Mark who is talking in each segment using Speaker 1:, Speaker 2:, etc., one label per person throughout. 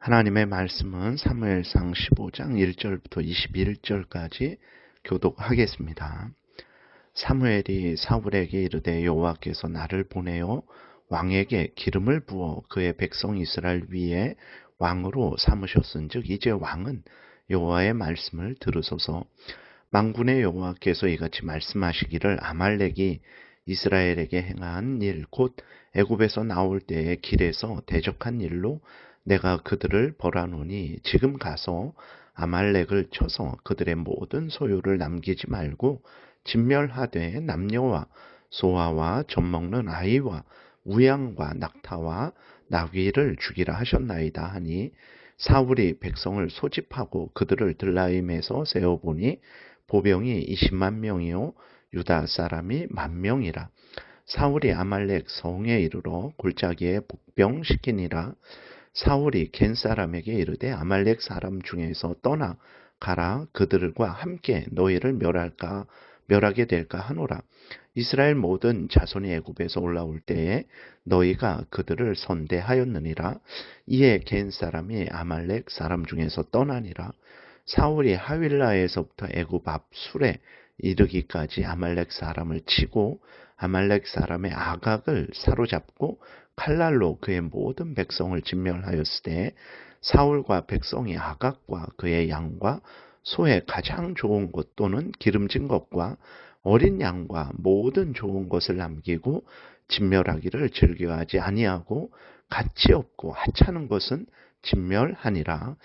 Speaker 1: 하나님의 말씀은 사무엘상 15장 1절부터 21절까지 교독하겠습니다. 사무엘이 사울에게 이르되 여호와께서 나를 보내어 왕에게 기름을 부어 그의 백성 이스라엘 위에 왕으로 삼으셨은즉 이제 왕은 여호와의 말씀을 들으소서. 만군의 여호와께서 이같이 말씀하시기를 아말렉이 이스라엘에게 행한 일 곧 애굽에서 나올 때의 길에서 대적한 일로 내가 그들을 벌하노니 지금 가서 아말렉을 쳐서 그들의 모든 소유를 남기지 말고 진멸하되 남녀와 소아와 젖먹는 아이와 우양과 낙타와 나귀를 죽이라 하셨나이다 하니 사울이 백성을 소집하고 그들을 들라임에서 세어보니 보병이 20만 명이요 유다 사람이 10,000명이라. 사울이 아말렉 성에 이르러 골짜기에 복병시키니라. 사울이 겐 사람에게 이르되 아말렉 사람 중에서 떠나 가라. 그들과 함께 너희를 멸하게 될까 하노라. 이스라엘 모든 자손이 애굽에서 올라올 때에 너희가 그들을 선대하였느니라. 이에 겐 사람이 아말렉 사람 중에서 떠나니라. 사울이 하윌라에서부터 애굽 앞 술에 이르기까지 아말렉 사람을 치고 아말렉 사람의 아각을 사로잡고 칼날로 그의 모든 백성을 진멸하였으되 사울과 백성이 아각과 그의 양과 소의 가장 좋은 것 또는 기름진 것과 어린 양과 모든 좋은 것을 남기고 진멸하기를 즐겨하지 아니하고 가치 없고 하찮은 것은 진멸하니라.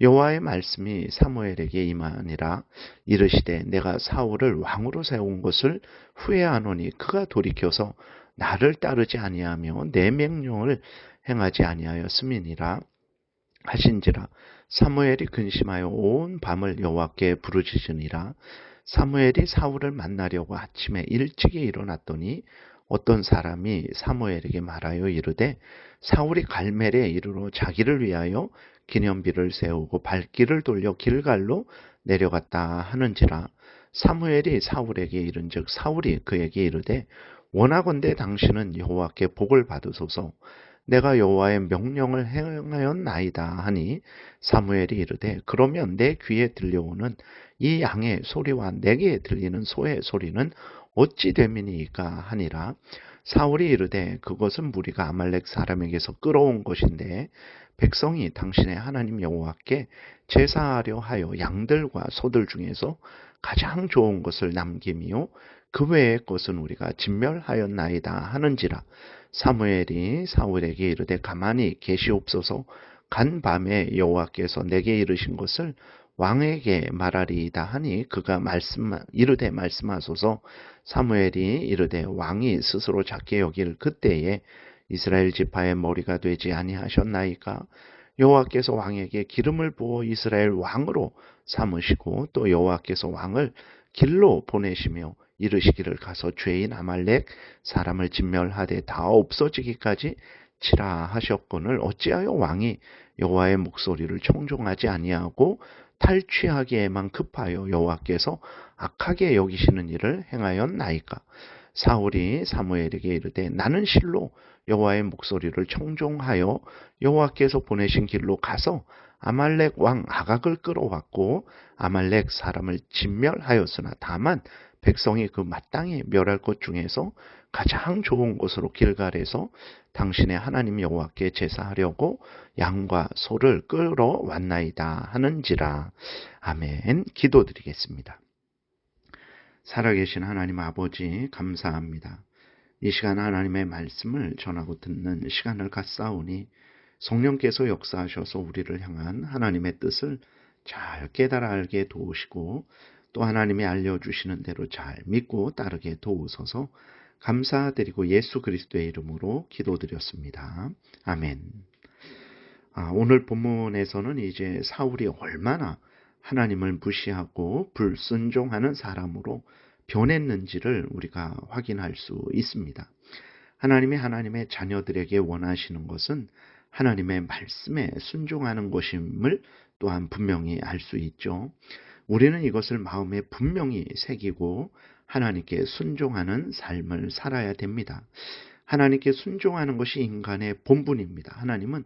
Speaker 1: 여호와의 말씀이 사무엘에게 임하니라. 이르시되 내가 사울을 왕으로 세운 것을 후회하노니 그가 돌이켜서 나를 따르지 아니하며 내 명령을 행하지 아니하였음이니라 하신지라. 사무엘이 근심하여 온 밤을 여호와께 부르짖으니라. 사무엘이 사울을 만나려고 아침에 일찍이 일어났더니 어떤 사람이 사무엘에게 말하여 이르되 사울이 갈멜에 이르러 자기를 위하여 기념비를 세우고 발길을 돌려 길갈로 내려갔다 하는지라. 사무엘이 사울에게 이른즉 사울이 그에게 이르되 원하건대 당신은 여호와께 복을 받으소서. 내가 여호와의 명령을 행하였나이다 하니 사무엘이 이르되 그러면 내 귀에 들려오는 이 양의 소리와 내게 들리는 소의 소리는 어찌 됨이니까 하니라. 사울이 이르되 그것은 무리가 아말렉 사람에게서 끌어온 것인데 백성이 당신의 하나님 여호와께 제사하려 하여 양들과 소들 중에서 가장 좋은 것을 남김이요 그 외의 것은 우리가 진멸하였나이다 하는지라. 사무엘이 사울에게 이르되 가만히 계시옵소서. 간 밤에 여호와께서 내게 이르신 것을 왕에게 말하리이다 하니 그가 이르되 말씀하소서. 사무엘이 이르되 왕이 스스로 작게 여길 그때에 이스라엘 지파의 머리가 되지 아니하셨나이까. 여호와께서 왕에게 기름을 부어 이스라엘 왕으로 삼으시고 또 여호와께서 왕을 길로 보내시며 이르시기를 가서 죄인 아말렉 사람을 진멸하되 다 없어지기까지 치라 하셨거늘 어찌하여 왕이 여호와의 목소리를 청종하지 아니하고 탈취하기에만 급하여 여호와께서 악하게 여기시는 일을 행하였나이까. 사울이 사무엘에게 이르되 나는 실로 여호와의 목소리를 청종하여 여호와께서 보내신 길로 가서 아말렉 왕 아각을 끌어왔고 아말렉 사람을 진멸하였으나 다만 백성이 그 마땅히 멸할 것 중에서 가장 좋은 곳으로 길갈에서 당신의 하나님 여호와께 제사하려고 양과 소를 끌어왔나이다 하는지라. 아멘. 기도드리겠습니다. 살아계신 하나님 아버지 감사합니다. 이 시간 하나님의 말씀을 전하고 듣는 시간을 갖사오니 성령께서 역사하셔서 우리를 향한 하나님의 뜻을 잘 깨달아 알게 도우시고 또 하나님이 알려주시는 대로 잘 믿고 따르게 도우소서. 감사드리고 예수 그리스도의 이름으로 기도드렸습니다. 아멘. 오늘 본문에서는 이제 사울이 얼마나 하나님을 무시하고 불순종하는 사람으로 변했는지를 우리가 확인할 수 있습니다. 하나님이 하나님의 자녀들에게 원하시는 것은 하나님의 말씀에 순종하는 것임을 또한 분명히 알 수 있죠. 우리는 이것을 마음에 분명히 새기고 하나님께 순종하는 삶을 살아야 됩니다. 하나님께 순종하는 것이 인간의 본분입니다. 하나님은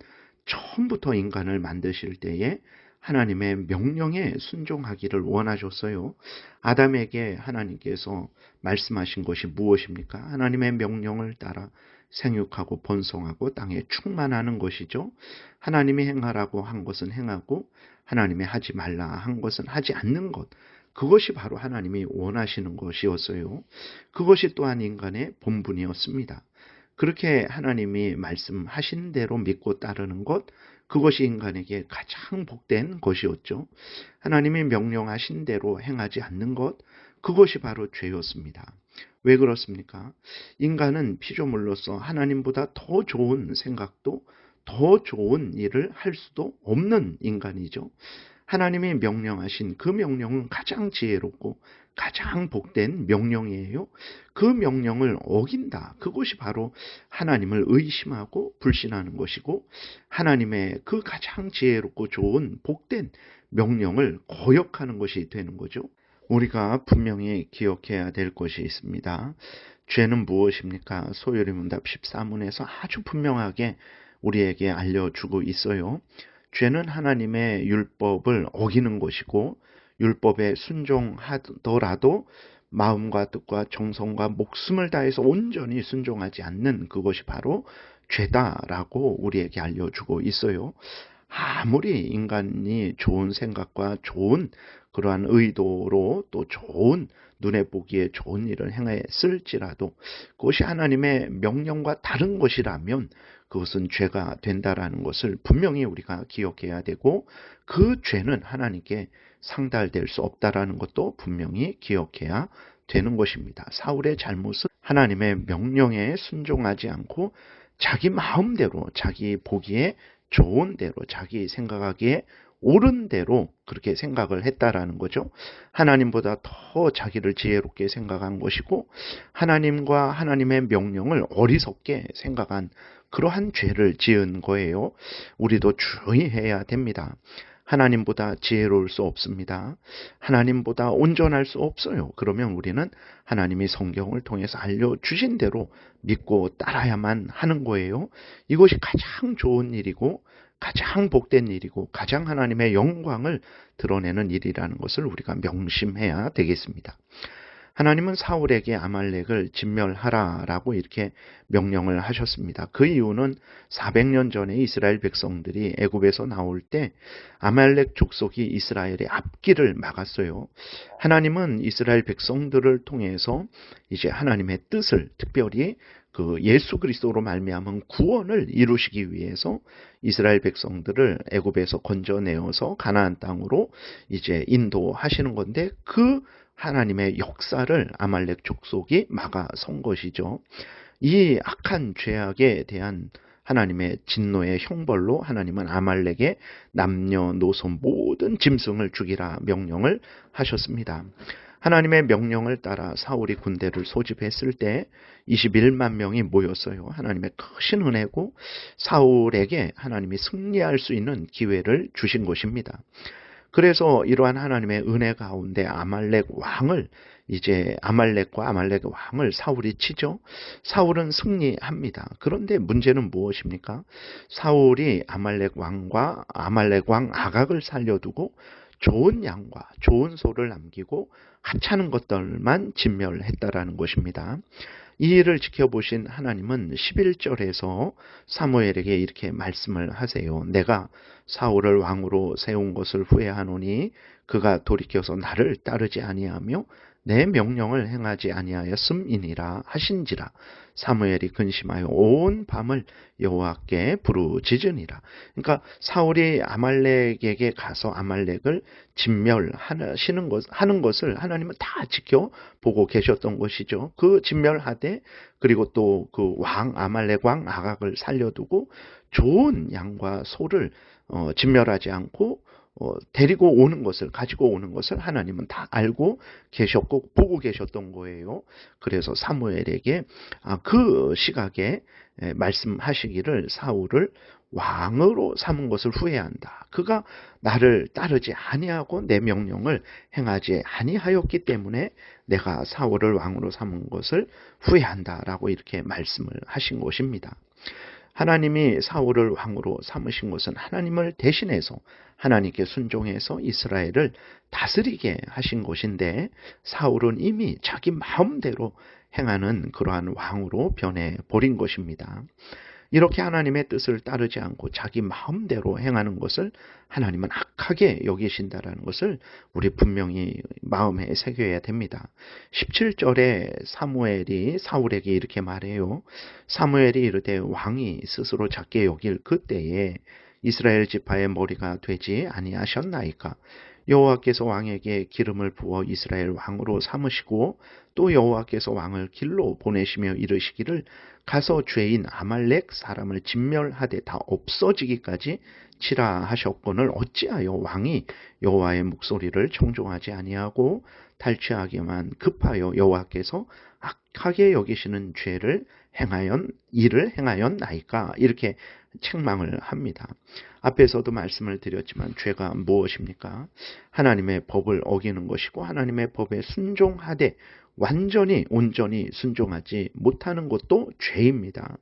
Speaker 1: 처음부터 인간을 만드실 때에 하나님의 명령에 순종하기를 원하셨어요. 아담에게 하나님께서 말씀하신 것이 무엇입니까? 하나님의 명령을 따라 생육하고 번성하고 땅에 충만하는 것이죠. 하나님이 행하라고 한 것은 행하고 하나님이 하지 말라 한 것은 하지 않는 것. 그것이 바로 하나님이 원하시는 것이었어요. 그것이 또한 인간의 본분이었습니다. 그렇게 하나님이 말씀하신 대로 믿고 따르는 것, 그것이 인간에게 가장 복된 것이었죠. 하나님이 명령하신 대로 행하지 않는 것, 그것이 바로 죄였습니다. 왜 그렇습니까? 인간은 피조물로서 하나님보다 더 좋은 생각도 더 좋은 일을 할 수도 없는 인간이죠. 하나님이 명령하신 그 명령은 가장 지혜롭고 가장 복된 명령이에요. 그 명령을 어긴다. 그것이 바로 하나님을 의심하고 불신하는 것이고 하나님의 그 가장 지혜롭고 좋은 복된 명령을 거역하는 것이 되는 거죠. 우리가 분명히 기억해야 될 것이 있습니다. 죄는 무엇입니까? 소요리문답 14문에서 아주 분명하게 우리에게 알려주고 있어요. 죄는 하나님의 율법을 어기는 것이고 율법에 순종하더라도 마음과 뜻과 정성과 목숨을 다해서 온전히 순종하지 않는 그것이 바로 죄다라고 우리에게 알려주고 있어요. 아무리 인간이 좋은 생각과 좋은 그러한 의도로 또 좋은 눈에 보기에 좋은 일을 행했을지라도 그것이 하나님의 명령과 다른 것이라면 그것은 죄가 된다라는 것을 분명히 우리가 기억해야 되고 그 죄는 하나님께 상달될 수 없다라는 것도 분명히 기억해야 되는 것입니다. 사울의 잘못은 하나님의 명령에 순종하지 않고 자기 마음대로 자기 보기에 좋은 대로 자기 생각하기에 옳은 대로 그렇게 생각을 했다라는 거죠. 하나님보다 더 자기를 지혜롭게 생각한 것이고 하나님과 하나님의 명령을 어리석게 생각한 그러한 죄를 지은 거예요. 우리도 주의해야 됩니다. 하나님보다 지혜로울 수 없습니다. 하나님보다 온전할 수 없어요. 그러면 우리는 하나님이 성경을 통해서 알려주신 대로 믿고 따라야만 하는 거예요. 이것이 가장 좋은 일이고 가장 복된 일이고 가장 하나님의 영광을 드러내는 일이라는 것을 우리가 명심해야 되겠습니다. 하나님은 사울에게 아말렉을 진멸하라라고 이렇게 명령을 하셨습니다. 그 이유는 400년 전에 이스라엘 백성들이 애굽에서 나올 때 아말렉 족속이 이스라엘의 앞길을 막았어요. 하나님은 이스라엘 백성들을 통해서 이제 하나님의 뜻을 특별히 그 예수 그리스도로 말미암은 구원을 이루시기 위해서 이스라엘 백성들을 애굽에서 건져내어서 가나안 땅으로 이제 인도하시는 건데 그 하나님의 역사를 아말렉 족속이 막아선 것이죠. 이 악한 죄악에 대한 하나님의 진노의 형벌로 하나님은 아말렉의 남녀노소 모든 짐승을 죽이라 명령을 하셨습니다. 하나님의 명령을 따라 사울이 군대를 소집했을 때 21만 명이 모였어요. 하나님의 크신 은혜고 사울에게 하나님이 승리할 수 있는 기회를 주신 것입니다. 그래서 이러한 하나님의 은혜 가운데 아말렉과 아말렉의 왕을 사울이 치죠. 사울은 승리합니다. 그런데 문제는 무엇입니까? 사울이 아말렉 왕과 아말렉 왕 아각을 살려두고 좋은 양과 좋은 소를 남기고 하찮은 것들만 진멸했다라는 것입니다. 이 일을 지켜보신 하나님은 11절에서 사무엘에게 이렇게 말씀을 하세요. 내가 사울을 왕으로 세운 것을 후회하노니 그가 돌이켜서 나를 따르지 아니하며 내 명령을 행하지 아니하였음이니라 하신지라. 사무엘이 근심하여 온 밤을 여호와께 부르짖으니라. 그러니까 사울이 아말렉에게 가서 아말렉을 진멸하는 것을 하나님은 다 지켜보고 계셨던 것이죠. 그 진멸하되 그리고 또 그 아말렉 왕 아각을 살려두고 좋은 양과 소를 진멸하지 않고 데리고 오는 것을 가지고 오는 것을 하나님은 다 알고 계셨고 보고 계셨던 거예요. 그래서 사무엘에게 그 시각에 말씀하시기를 사울을 왕으로 삼은 것을 후회한다. 그가 나를 따르지 아니하고 내 명령을 행하지 아니하였기 때문에 내가 사울을 왕으로 삼은 것을 후회한다라고 이렇게 말씀을 하신 것입니다. 하나님이 사울을 왕으로 삼으신 것은 하나님을 대신해서 하나님께 순종해서 이스라엘을 다스리게 하신 것인데, 사울은 이미 자기 마음대로 행하는 그러한 왕으로 변해버린 것입니다. 이렇게 하나님의 뜻을 따르지 않고 자기 마음대로 행하는 것을 하나님은 악하게 여기신다라는 것을 우리 분명히 마음에 새겨야 됩니다. 17절에 사무엘이 사울에게 이렇게 말해요. 사무엘이 이르되 왕이 스스로 작게 여길 그때에 이스라엘 지파의 머리가 되지 아니하셨나이까. 여호와께서 왕에게 기름을 부어 이스라엘 왕으로 삼으시고 또 여호와께서 왕을 길로 보내시며 이르시기를 가서 죄인 아말렉 사람을 진멸하되 다 없어지기까지 치라 하셨거늘 어찌하여 왕이 여호와의 목소리를 청종하지 아니하고 탈취하기만 급하여 여호와께서 악하게 여기시는 일을 행하였나이까. 이렇게 책망을 합니다. 앞에서도 말씀을 드렸지만 죄가 무엇입니까? 하나님의 법을 어기는 것이고 하나님의 법에 순종하되 온전히 순종하지 못하는 것도 죄입니다.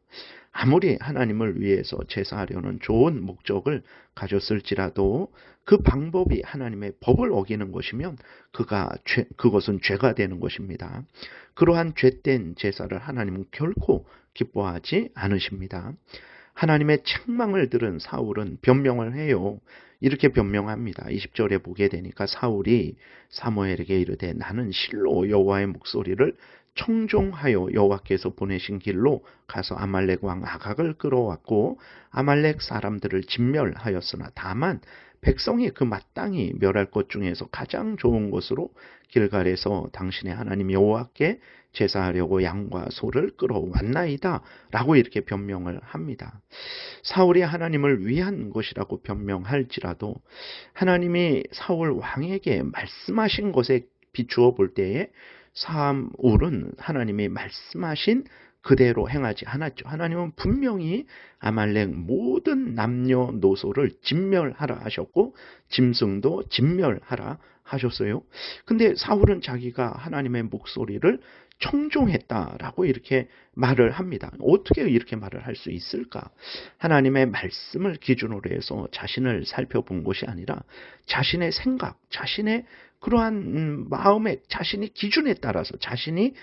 Speaker 1: 아무리 하나님을 위해서 제사하려는 좋은 목적을 가졌을지라도 그 방법이 하나님의 법을 어기는 것이면 그것은 죄가 되는 것입니다. 그러한 죄된 제사를 하나님은 결코 기뻐하지 않으십니다. 하나님의 책망을 들은 사울은 변명을 해요. 이렇게 변명합니다. 20절에 보게 되니까 사울이 사무엘에게 이르되 나는 실로 여호와의 목소리를 청종하여 여호와께서 보내신 길로 가서 아말렉 왕 아각을 끌어왔고 아말렉 사람들을 진멸하였으나 다만 백성이 그 마땅히 멸할 것 중에서 가장 좋은 것으로 길갈에서 당신의 하나님 여호와께 제사하려고 양과 소를 끌어왔나이다 라고 이렇게 변명을 합니다. 사울이 하나님을 위한 것이라고 변명할지라도 하나님이 사울 왕에게 말씀하신 것에 비추어 볼 때에 사울은 하나님이 말씀하신 그대로 행하지 않았죠. 하나님은 분명히 아말렉 모든 남녀노소를 진멸하라 하셨고 짐승도 진멸하라 하셨어요. 근데 사울은 자기가 하나님의 목소리를 청종했다라고 이렇게 말을 합니다. 어떻게 이렇게 말을 할 수 있을까? 하나님의 말씀을 기준으로 해서 자신을 살펴본 것이 아니라 자신의 생각, 자신의 그러한 마음의 자신의 기준에 따라서 자신의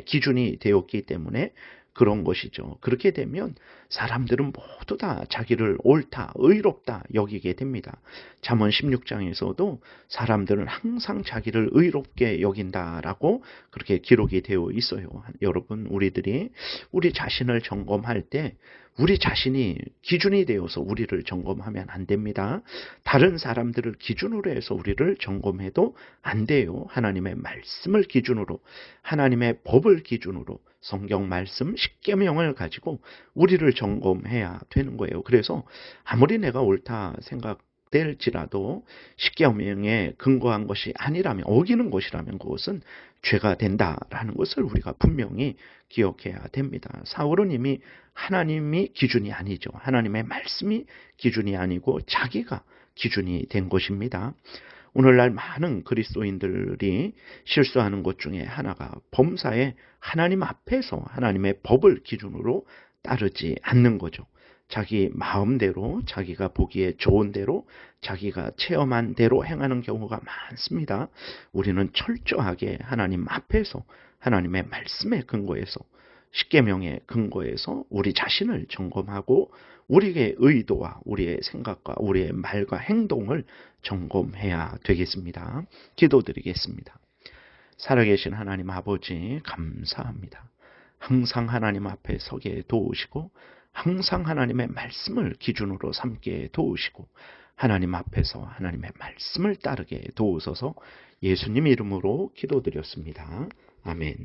Speaker 1: 기준이 되었기 때문에 그런 것이죠. 그렇게 되면 사람들은 모두 다 자기를 옳다, 의롭다 여기게 됩니다. 잠언 16장에서도 사람들은 항상 자기를 의롭게 여긴다라고 그렇게 기록이 되어 있어요. 여러분, 우리들이 우리 자신을 점검할 때 우리 자신이 기준이 되어서 우리를 점검하면 안 됩니다. 다른 사람들을 기준으로 해서 우리를 점검해도 안 돼요. 하나님의 말씀을 기준으로, 하나님의 법을 기준으로 성경 말씀 십계명을 가지고 우리를 점검해야 되는 거예요. 그래서 아무리 내가 옳다 생각될지라도 십계명에 근거한 것이 아니라면, 어기는 것이라면 그것은 죄가 된다라는 것을 우리가 분명히 기억해야 됩니다. 사울은 이미 하나님이 기준이 아니죠. 하나님의 말씀이 기준이 아니고 자기가 기준이 된 것입니다. 오늘날 많은 그리스도인들이 실수하는 것 중에 하나가 범사에 하나님 앞에서 하나님의 법을 기준으로 따르지 않는 거죠. 자기 마음대로, 자기가 보기에 좋은 대로, 자기가 체험한 대로 행하는 경우가 많습니다. 우리는 철저하게 하나님 앞에서 하나님의 말씀에 근거해서, 십계명에 근거해서 우리 자신을 점검하고 우리의 의도와 우리의 생각과 우리의 말과 행동을 점검해야 되겠습니다. 기도드리겠습니다. 살아계신 하나님 아버지 감사합니다. 항상 하나님 앞에 서게 도우시고 항상 하나님의 말씀을 기준으로 삼게 도우시고 하나님 앞에서 하나님의 말씀을 따르게 도우소서. 예수님 이름으로 기도드렸습니다. 아멘.